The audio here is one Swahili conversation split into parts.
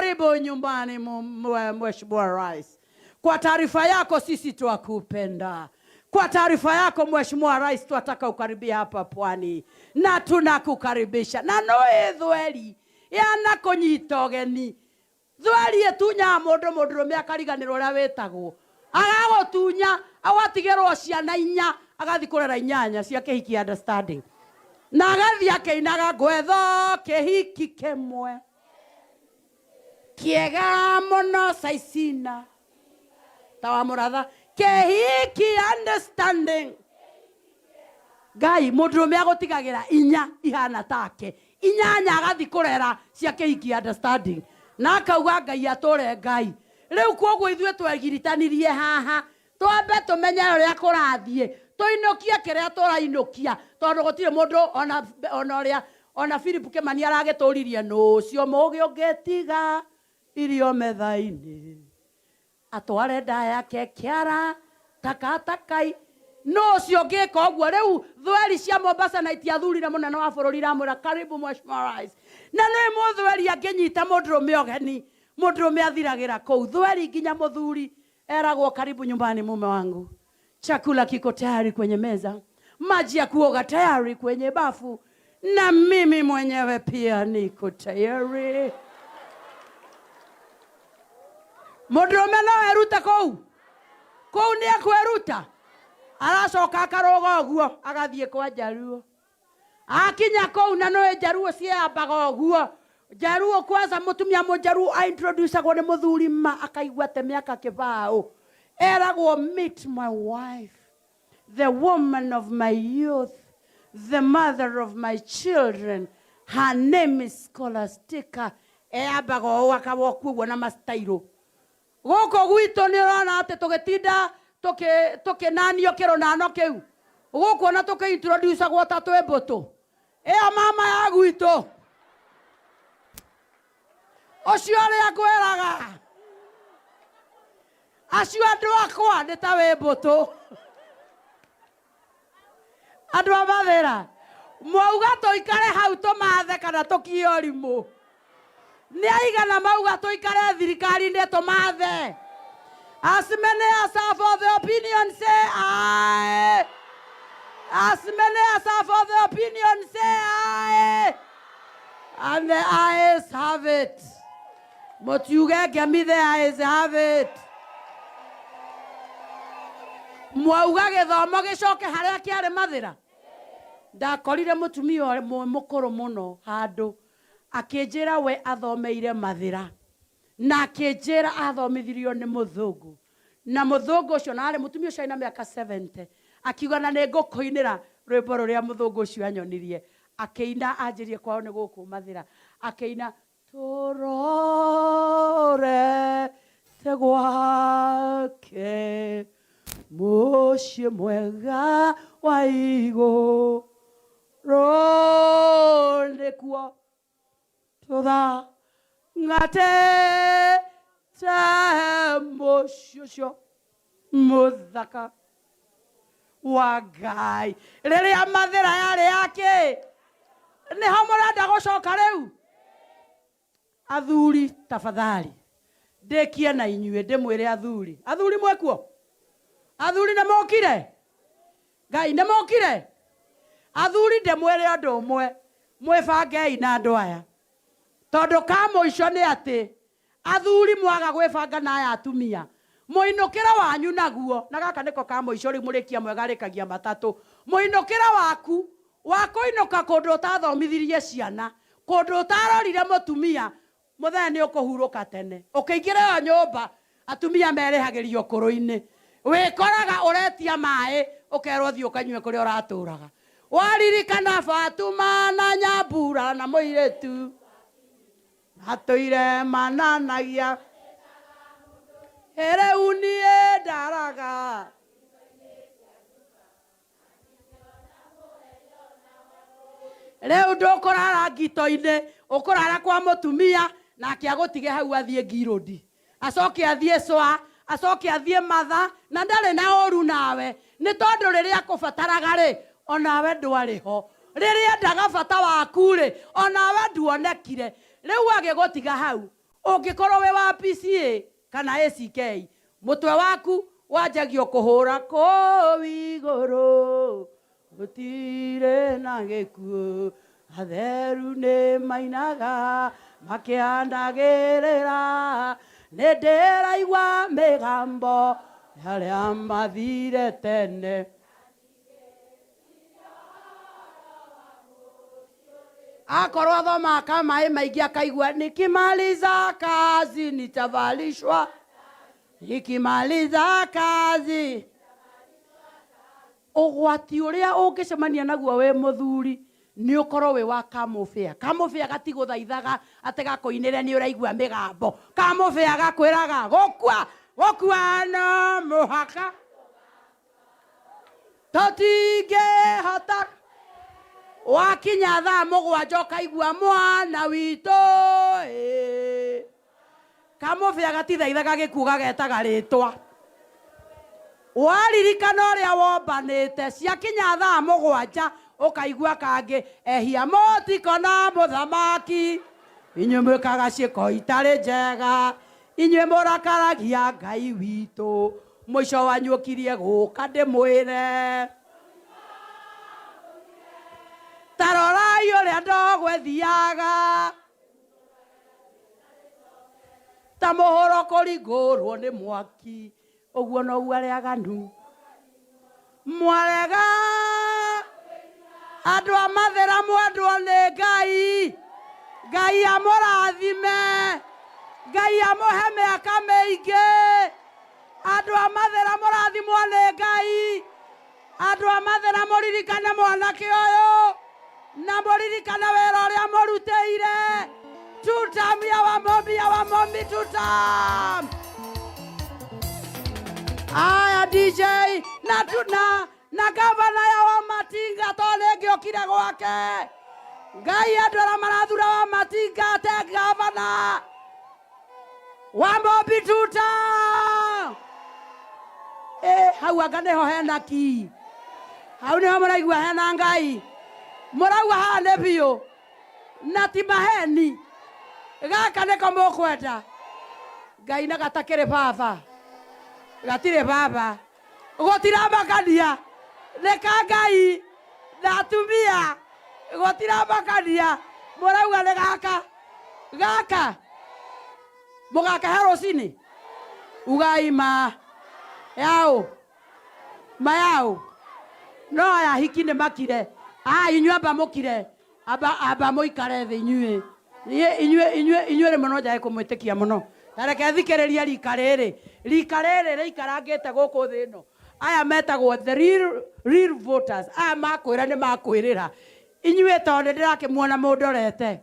Karibu nyumbani Mheshimiwa Rais. Kwa taarifa yako sisi twakupenda. Kwa taarifa yako Mheshimiwa Rais, tunataka ukaribia hapa Pwani na tunakukaribisha. Na noe thweri yana kunyita geni. Thweri etunya mundu meakariganirwo ria wetagwo. Agagotunya awatigerwo ciana 4 agathi kurera 8 cia kihiki understanding. Na agathi akeinaga gwetho kihiki kimwe. Kiega muno saicina. Tawa muratha kihiki understanding. Ngai mundurume agotigagira 4 ihana take 8 agathi kurera cia kihiki understanding. Na akauga Ngai atore Ngai. Riu koguo ithue twegiritanirie haha twambe tumenye uria kurathie tuinokie kiria turainokia tondu gutire mundu ona Philip Kimani aragituririe no cio mugi ungetiga irio methaini atware nda yake kiara takatakai no cio ngika uguo. Riu thweri cia Mombasa na itiathurire munene wa bururi ramwira karibu Mheshimiwa Rais. Na ni muthweri anginyita mundurume ogeni mundurume athiragira kou thweri nginya muthuri eragwo karibu nyumbani mume wangu. Chakula kiko tayari kwenye meza, maji ya kuoga tayari kwenye bafu, na mimi mwenyewe pia niko tayari. Mundurume no eruta kou ni ekweruta aracoka akaroga uguo agathie kwa Jaruo. Akinya kou na no Jaruo ciambaga uguo. Jaruo kwanza mutumia mujaruo a introduce agwo ni muthuri ma akaigua te miaka kibao eragwo meet my wife, the woman of my youth, the mother of my children, her name is Scholastica. Eabago akabo kuwo na mastairo goko gwito ni rona ate tugetinda toke nanio kero nano keu goko na toke introduce agwo tatu eboto mama ya gwito ocio aria kweraga acio andu akwa ni ta we mbutu andu amathira mwauga tuikare hau tumathe kana tukio rimu ni aigana mauga tuikare thirikari ni tumathe. As many as are for the opinion say aye. As many as are for the opinion say aye. And the ayes have it. Motuge gemi the ayes have it. Mwauga githomo gicoke haria kiare mathira. Ndakorire mutumia mukuru muno handu akinjira we athomeire mathira na akinjira athomithirio ni muthungu na muthungu ucio nare mutumia ucio ina miaka 70 akiuga na ningukoinira rwimbo ruria muthungu ucio anyonirie akiina anjirie kwao ni guku mathira akiina turore tegwake mucie mwega wa iguru nikuo tutha ngate mucio muthaka wa Ngai riria mathira yari yake ni hamurenda gucoka riu. Athuri tafadhali ndekie na inyue ndimwire athuri mwekuo athuri ne mokire Ngai ne mokire athuri ndimwire andu umwe mwibangei na andu aya tondu ka muico ni ati athuri mwaga gwibanga na aya atumia muinukira wanyu naguo na gaka niko ka muico ri murikia mwega rikagia matatu muinukira waku wakuinuka kundu utathomithirie ciana kundu utarorire mutumia muthenya ni ukuhuruka tene ukiingira yo nyumba atumia merihagirio kuru-ini wikoraga uretia mai ukerwo thio kanywe kuri uraturaga waririkana Fatuma na Nyambura na muiretu atuire mananagia ere unie ndaraga leo ndukurara ngito-ini ukurara kwa mutumia nake agutige hau athie ngirodi acoke athie cwa acoke athie matha na ndari na oru nawe ni tondu riria kubataraga ri onawe ndwari ho riria ndaga bata waku ri onawe nduonekire riu agigutiga hau Ũngĩkorwo we wa PCA kana ACK, mũtwe waku wanjagio kũhũra kũu igũrũ, gũtirĩ na gĩkuũ, atheru nĩ mainaga makĩandagĩrĩra, nĩ ndĩraigua mĩgambo arĩa mathire tene. Akorwo athoma kamaĩ maingĩ akaigua nikimaliza kazi nitavalishwa, nikimaliza kazi. Ũgwati ũrĩa ũngĩcemania naguo we mũthuri nĩ ũkorwo we wa kamũbĩa. Kamũbĩa gatigũthaithaga atĩ gakũinĩre nĩ ũraigua mĩgambo. Kamũbĩa gakwĩraga gũkua no mũhaka tũtingĩhota. Wakinya thaa mũgwanja ũkaigua mwana witũ. Kamũbĩa gatithaithaga gĩkuũ gagetaga rĩtwa. Waririkana ũrĩa wombanĩte, ciakinya thaa mũgwanja ũkaigua kangĩ ehia mũtiko na mũthamaki, inyuĩ mwĩkaga ciĩko itarĩ njega, inyuĩ mũrakaragia Ngai witũ, mũico wanyu ũkirie gũka ndĩmwĩre. Tarorai ũrĩa ndogo ĩthiaga ta mũhũro kũringũrwo nĩ mwaki, ũguo noguo arĩa aganu mwarega. Andũ a mathera mwendwo nĩ Ngai, Ngai amũrathime, Ngai amũhe mĩaka mĩingĩ. Andũ a mathera mũrathimwo nĩ Ngai, andũ a mathera mũririkane mwanake ũyũ na mũririkane wĩra ũrĩa mũrutĩire. Tutam ya wamombi tutam. Aya DJ na gavana ya Wamatinga tolege okire gwake. Ngai andũ arĩa marathura Wamatinga te gavana. Wamombi tutam. Hau anga nĩho hena ki. Hau nĩho mũraigua hena Ngai. Mũraigua haha nĩ biũ. Na ti maheni. Gaka nĩko mũkwenda. Ngai na gatakĩrĩ baba. Gatire baba. Gũtirambakania. Reka Ngai na atumia. Gũtirambakania. Mũrauga nĩ gaka. Gaka. Mũgakahe rũcinĩ. Ugai ma. Yao. Mayao. No aya hiki nĩ makire. Inyuĩ amba mũkire. Amba mũikare thĩ inyuĩ. Inyuĩ rĩ mũno njae kũmwĩtĩkia mũno. Tareke thikĩrĩria rika rĩrĩ. Rika rĩrĩ rĩikarangĩte gũkũ thĩ ĩno. Aya metagwo the real voters. Aya makwĩra nĩ makwĩrĩra. Inyuĩ tondũ ndĩrakĩmuona mũndorete.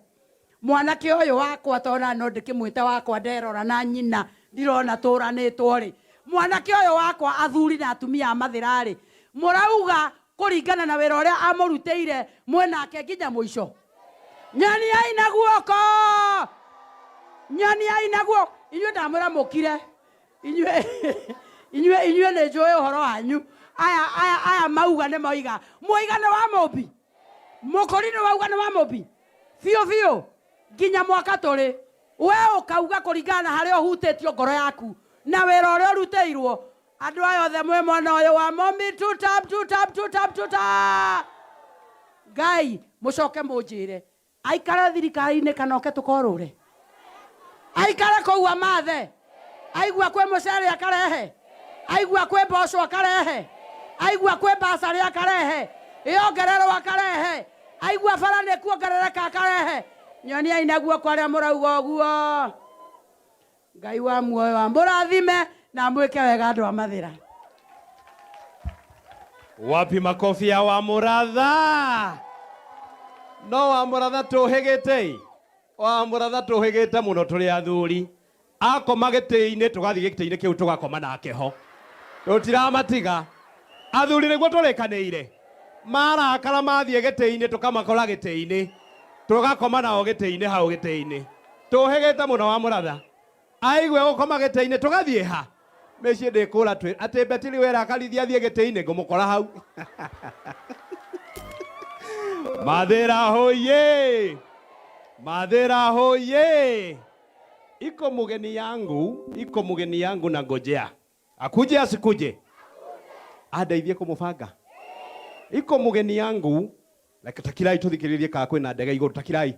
Mwanake ũyũ wakwa tona no ndĩkĩmwĩte wakwa nderora na nyina ndirona tũranĩtwo rĩ. Mwanake ũyũ wakwa athuri na atumia a mathira rĩ. Mũrauga kũringana na wĩra ũrĩa amũrutĩire mwenake nginya mũico. Nyoni aina guoko. Nyoni aina guoko. Inyuĩ ndamwĩra mũkire. Inyuĩ nĩ njũĩ ũhoro wanyu. Aya mauga nĩ moiga. Moiga nĩ wa mũmbi. Mũkũri nĩ wauga nĩ wa mũmbi. Biũ. Nginya mwaka tũrĩ. We ũkauga kũringana harĩa ũhutĩtio ngoro yaku. Na wĩra ũrĩa ũrutĩirwo. Andũ aya othe mwĩ mwena ũyũ wa mũmbi tutam. Ngai mũcoke mũnjĩre. Aikara thirikari-inĩ kana oke tũkorũre. Aikara kũu amathe. Aigua kwĩ mũcere akarehe. Aigua kwĩ mboco akarehe. Aigua kwĩ basarĩ akarehe. Ĩongererwo akarehe. Aigua bara nĩ kuongerereka akarehe. Nyoni aina guoko arĩa mũrauga ũguo. Ngai wa muoyo wa mũrathime na mwĩke wega andũ a mathira. Wapi makofi ya wa mũratha? No wa mũratha tũhĩgĩte. Wa mũratha tũhĩgĩte mũno tũrĩ athuri. Akoma gĩtĩ-inĩ tũgathiĩ gĩtĩ-inĩ kĩu tũgakoma nake ho. Tũtiramatiga. Athuri nĩguo tũrĩkanĩire. Marakara mathiĩ gĩtĩ-inĩ tũkamakora gĩtĩ-inĩ. Tũgakoma nao gĩtĩ-inĩ hau gĩtĩ-inĩ. Tũhĩgĩte mũno wa mũratha. Aigwe gũkoma gĩtĩ-inĩ tũgathiĩ ha. Mĩciĩ ndĩkũra twĩ atĩ Betili wera akarithia thiĩ gĩtĩ-inĩ ngũmũkora hau. Mathira hoye. Mathira hoye. iko mugeni yangu na ngojea. Akuje asikuje? Andeithie kumubanga. Iko mugeni yangu, na takirai tuthikiririe ka kwina ndege iguru takirai.